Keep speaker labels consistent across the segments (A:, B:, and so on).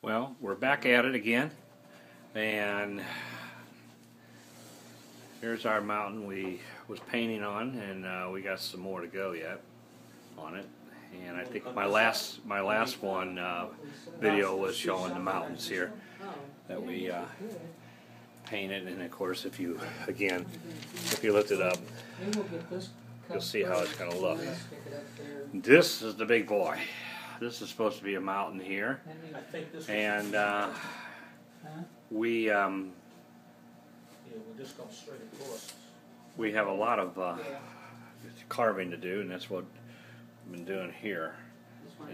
A: Well, we're back at it again, and here's our mountain we was painting on, and we got some more to go yet on it. And I think my last one video was showing the mountains here that we painted, and of course, if you lift it up, you'll see how it's going to look. This is the big boy. This is supposed to be a mountain here, and we have a lot of carving to do, and that's what I've been doing here.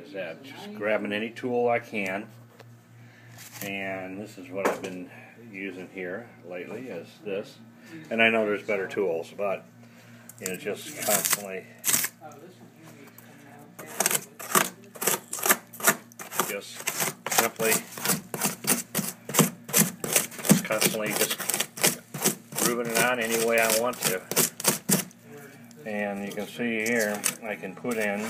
A: Is that just grabbing any tool I can, and this is what I've been using here lately. Is this, and I know there's better tools, but just constantly. Just simply, constantly just grooving it on any way I want to. And you can see here, I can put in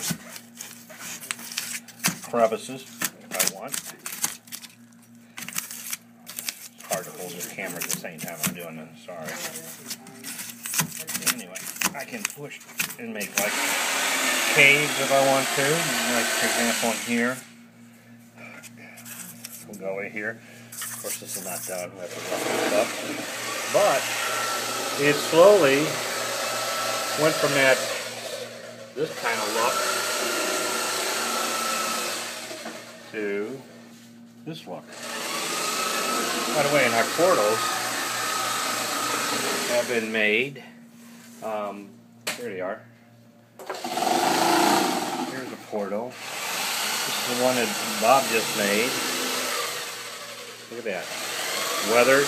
A: crevices if I want. It's hard to hold the camera at the same time I'm doing it, sorry. Anyway, I can push and make like caves if I want to. Like for example in here. We'll go away here. Of course, this is not done. We have to rough this up. But it slowly went from this kind of look to this look. By the way, and our portals have been made. Here they are. Here's a portal. This is the one that Bob just made. Look at that. Weathered.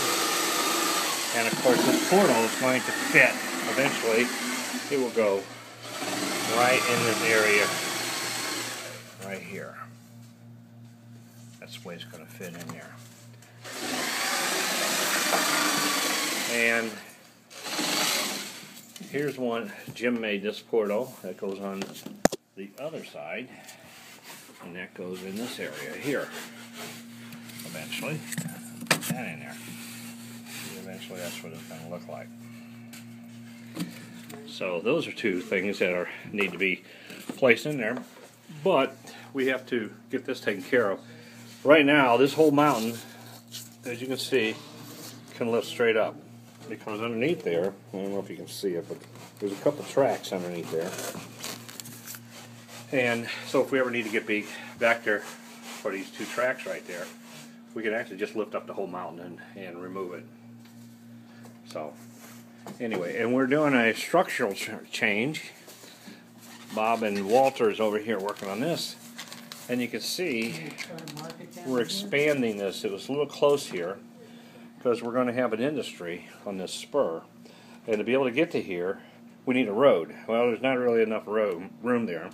A: And of course this portal is going to fit. Eventually it will go right in this area right here. That's the way it's going to fit in there. And here's one. Jim made this portal that goes on the other side. And that goes in this area here. Eventually, put that in there. Eventually, that's what it's going to look like. So those are two things that need to be placed in there, but we have to get this taken care of. Right now, this whole mountain, as you can see, can lift straight up because underneath there, I don't know if you can see it, but there's a couple tracks underneath there. And so if we ever need to get back there for these two tracks right there, we can actually just lift up the whole mountain and remove it. So, anyway, and we're doing a structural change. Bob and Walter is over here working on this. And you can see we're expanding this. It was a little close here because we're going to have an industry on this spur. And to be able to get to here, we need a road. Well, there's not really enough room there.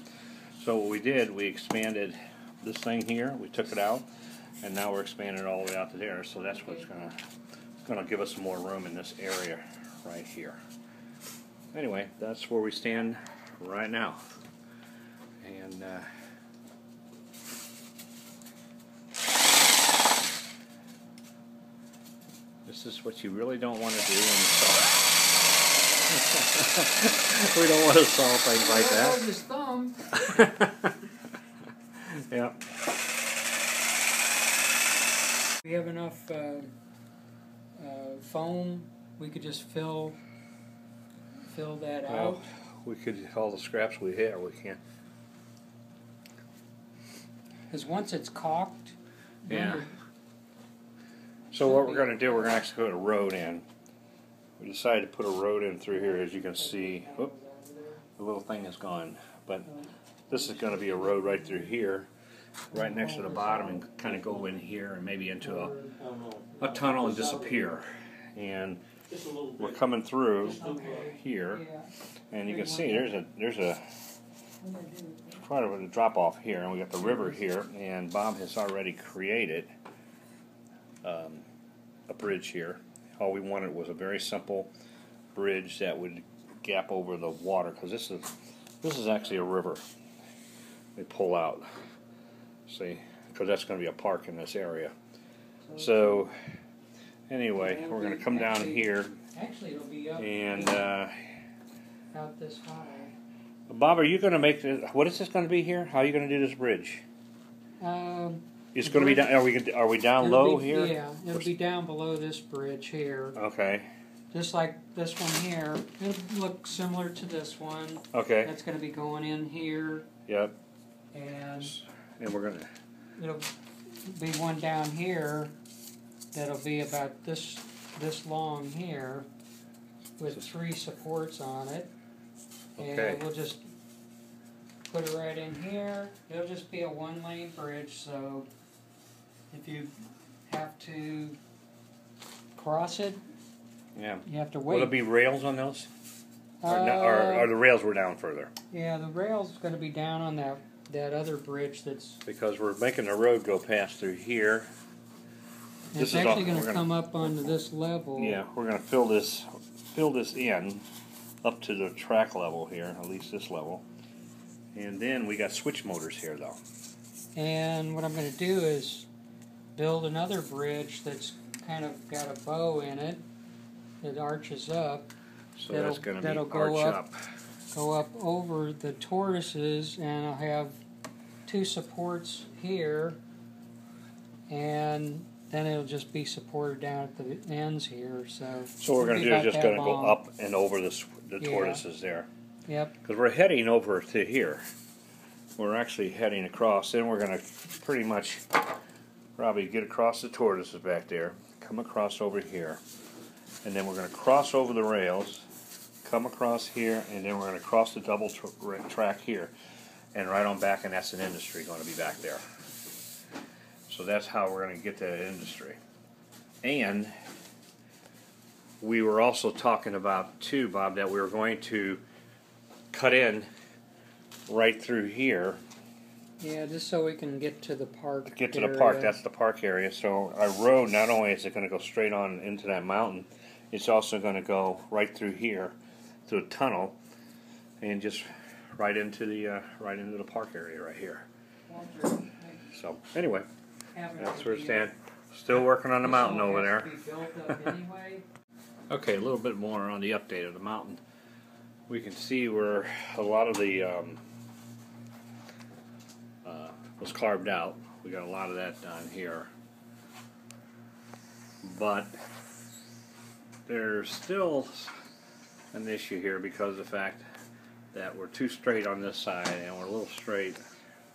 A: So what we did, we expanded this thing here. We took it out. And now we're expanding it all the way out to there, so that's what's going to give us some more room in this area right here. Anyway, that's where we stand right now. And this is what you really don't want to do when you saw. We don't want to saw things like that.
B: His thumb.
A: Yeah.
B: We have enough foam. We could just fill that out.
A: We could all the scraps we have. We can't.
B: Because once it's caulked.
A: Yeah. So what we're going to do, we're going to actually put a road in. We decided to put a road in through here, as you can see. Whoop, the little thing is gone, but this is going to be a road right through here. Right next to the bottom, and kind of go in here and maybe into a tunnel and disappear. And we're coming through here, and you can see there's quite a drop off here, and we got the river here. And Bob has already created a bridge here. All we wanted was a very simple bridge that would gap over the water, because this is actually a river. They pull out. See, because that's going to be a park in this area. So anyway, we're going to come down here
B: Actually, it'll be up
A: and
B: about this high.
A: Bob, are you going to make this? What is this going to be here? How are you going to do this bridge? It's going to be down. Are we down low here?
B: Yeah, it'll be down below this bridge here.
A: Okay.
B: Just like this one here. It'll look similar to this one.
A: Okay.
B: That's going to be going in here.
A: Yep.
B: And
A: we're going to.
B: It'll be one down here that'll be about this long here with 3 supports on it.
A: Okay.
B: And we'll just put it right in here. It'll just be a 1-lane bridge, so if you have to cross it,
A: Yeah.
B: you have to wait.
A: Will there be rails on those? Or the rails were down further?
B: Yeah, the rail's going to be down on that other bridge that's...
A: Because we're making the road go past through here.
B: It's actually going to come up onto this level.
A: Yeah, we're going to fill this in up to the track level here, at least this level. And then we got switch motors here, though.
B: And what I'm going to do is build another bridge that's kind of got a bow in it that arches up.
A: So that's going to be
B: go
A: arch up.
B: Go up over the tortoises, and I'll have 2 supports here, and then it'll just be supported down at the ends here. So
A: we're going to do is just going to go up and over the tortoises there.
B: Yep.
A: Because we're heading over to here. We're actually heading across. Then we're going to pretty much, Robbie, get across the tortoises back there, come across over here, and then we're going to cross over the rails, come across here, and then we're going to cross the double track here, and right on back, and that's an industry going to be back there. So that's how we're going to get to that industry. And we were also talking about, too, Bob, that we were going to cut in right through here.
B: Yeah, just so we can get to the park.
A: Get to the park, that's the park area. So our road, not only is it going to go straight on into that mountain, it's also going to go right through here, through a tunnel, and just right into the park area right here. So anyway, that's where we stand. Still working on the mountain over there. Okay, a little bit more on the update of the mountain. We can see where a lot of the was carved out. We got a lot of that down here, but there's still an issue here because of the fact that we're too straight on this side and we're a little straight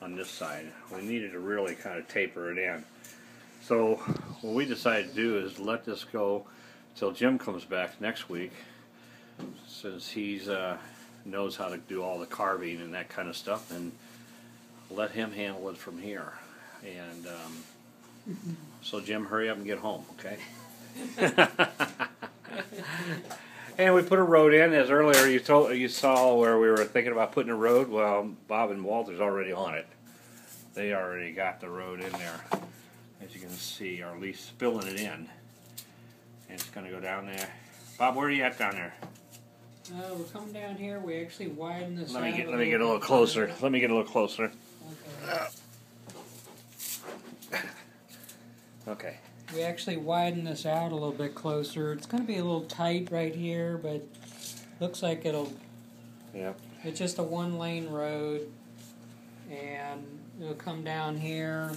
A: on this side. We needed to really kind of taper it in. So what we decided to do is let this go till Jim comes back next week, since he's knows how to do all the carving and that kind of stuff, and let him handle it from here. And so Jim, hurry up and get home, okay? And we put a road in, as earlier you saw where we were thinking about putting a road. Well, Bob and Walter's already on it. They already got the road in there, as you can see, or at least filling it in. And it's going to go down there. Bob, where are you at down there?
B: We're coming down here. We actually widen this out.
A: Let me get a little closer. Let me get a little closer. Okay.
B: We actually widen this out a little bit closer. It's going to be a little tight right here, but looks like it'll...
A: Yep.
B: It's just a 1-lane road, and it'll come down here,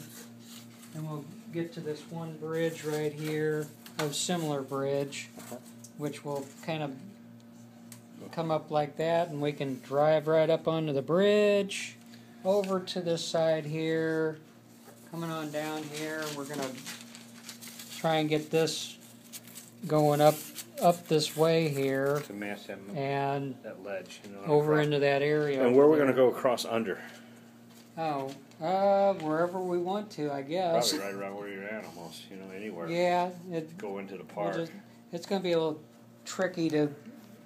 B: and we'll get to this one bridge right here, a similar bridge, which will kind of come up like that, and we can drive right up onto the bridge, over to this side here, coming on down here. We're going to try and get this going up this way here,
A: To match that,
B: and
A: that ledge. You know,
B: over
A: across.
B: into that area.
A: And where we're
B: over
A: going to
B: there.
A: go across under?
B: Wherever we want to, I guess.
A: Probably right around where you're at almost, you know, anywhere.
B: Yeah,
A: Go into the park.
B: it's going to be a little tricky to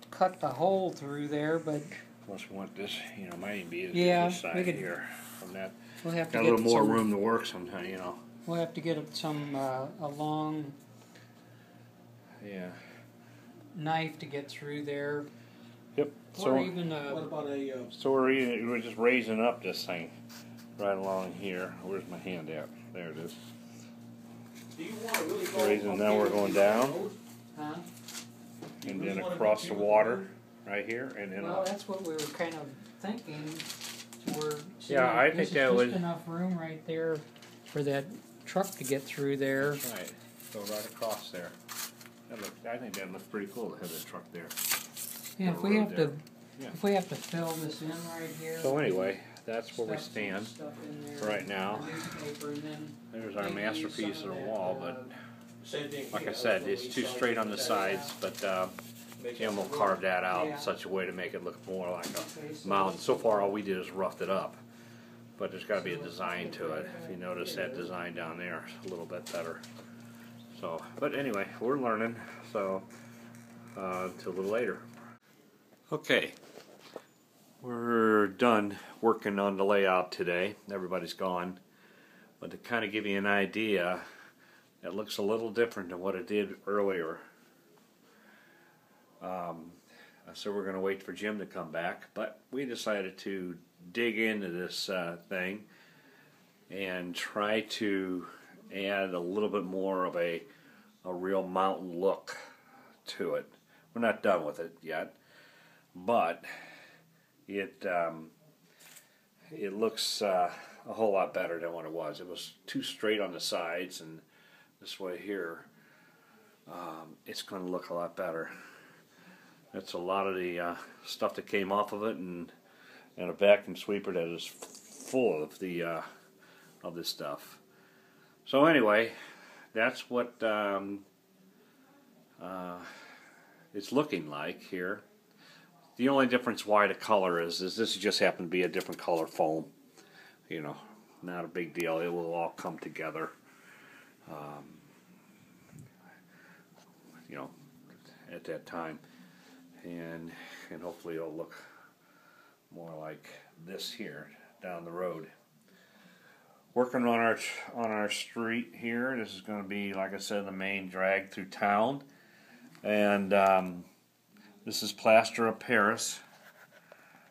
B: cut the hole through there, but
A: Unless we want this, you know, might even be
B: Yeah,
A: this
B: we
A: side
B: could-
A: here. From that.
B: we'll have to
A: Got a
B: get
A: little more
B: some,
A: room to work sometime, you know.
B: We'll have to get some a long
A: Yeah.
B: knife to get through there,
A: Yep.
B: or
A: So,
B: even
C: What about
A: so we're just raising up this thing right along here. Where's my hand at? There it is.
C: Do you want to really go
A: Raising, now we're going down,
B: Huh?
A: and then across the water, right here, and then.
B: Well, that's what we were kind of thinking. See,
A: Yeah, I think
B: this is
A: that
B: just
A: would.
B: enough room right there for that truck to get through there.
A: That's right. Go right across there. I think that looks pretty cool to have that truck there.
B: Yeah, if
A: Or
B: we
A: road
B: have
A: there.
B: to,
A: Yeah.
B: if we have to fill this in right here.
A: So anyway, that's where we
B: stuff-
A: stand
B: stuff in there,
A: right now.
B: the newspaper, and then
A: There's our
B: maybe
A: masterpiece
B: some
A: of
B: of
A: the
B: that,
A: wall, but
C: Same thing.
A: like I said, it's too straight on the sides, but and we'll carve that out in
B: Yeah.
A: such a way to make it look more like
B: Okay,
A: a
B: so
A: mountain. So far, all we did is roughed it up, but there's got to be a design to it. If you notice that design down there, it's a little bit better. So, but anyway, we're learning. So, until a little later. Okay, we're done working on the layout today. Everybody's gone, but to kind of give you an idea, it looks a little different than what it did earlier. So we're going to wait for Jim to come back, but we decided to dig into this thing and try to add a little bit more of a real mountain look to it. We're not done with it yet, but it looks a whole lot better than what it was. It was too straight on the sides, and this way here, it's going to look a lot better. That's a lot of the stuff that came off of it, and a vacuum sweeper that is full of the of this stuff. So anyway, that's what it's looking like here. The only difference why the color is this just happened to be a different color foam. You know, not a big deal. It will all come together. You know, at that time, and hopefully it'll look more like this here down the road. Working on our street here. This is going to be, like I said, the main drag through town, and this is plaster of Paris.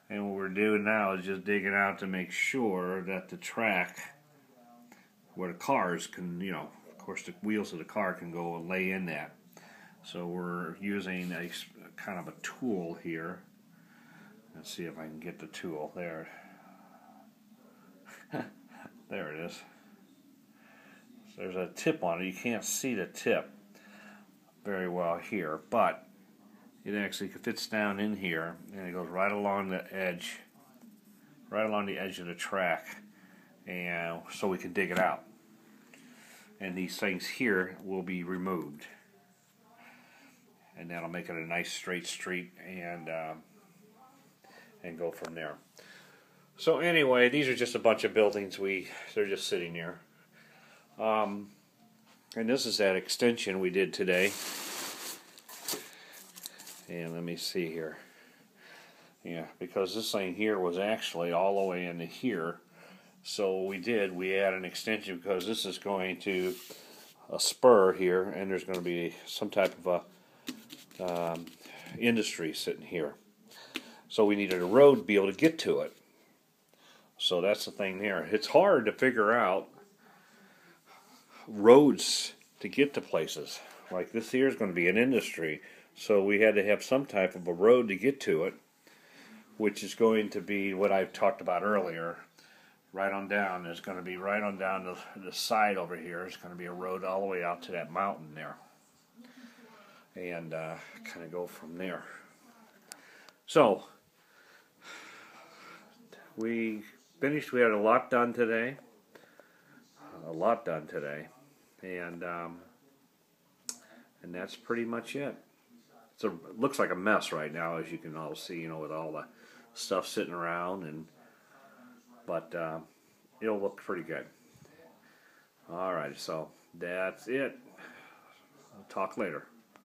A: And what we're doing now is just digging out to make sure that the track where the cars can, you know, of course the wheels of the car can go and lay in that. So we're using a kind of a tool here. Let's see if I can get the tool there. There it is. So there's a tip on it. You can't see the tip very well here, but it actually fits down in here, and it goes right along the edge of the track, and so we can dig it out. And these things here will be removed, and that'll make it a nice straight street, and go from there. So anyway, these are just a bunch of buildings. They're just sitting there. And this is that extension we did today. And let me see here. Yeah, because this thing here was actually all the way into here. So we add an extension because this is going to a spur here, and there's going to be some type of a industry sitting here. So we needed a road to be able to get to it. So that's the thing there. It's hard to figure out roads to get to places. Like this here is going to be an industry. So we had to have some type of a road to get to it, which is going to be what I talked about earlier. Right on down, there's going to be right on down the side over here. There's going to be a road all the way out to that mountain there. And kind of go from there. So, we finished. We had a lot done today. And that's pretty much it. So it looks like a mess right now, as you can all see, you know, with all the stuff sitting around, but it'll look pretty good. Alright, so that's it. I'll talk later.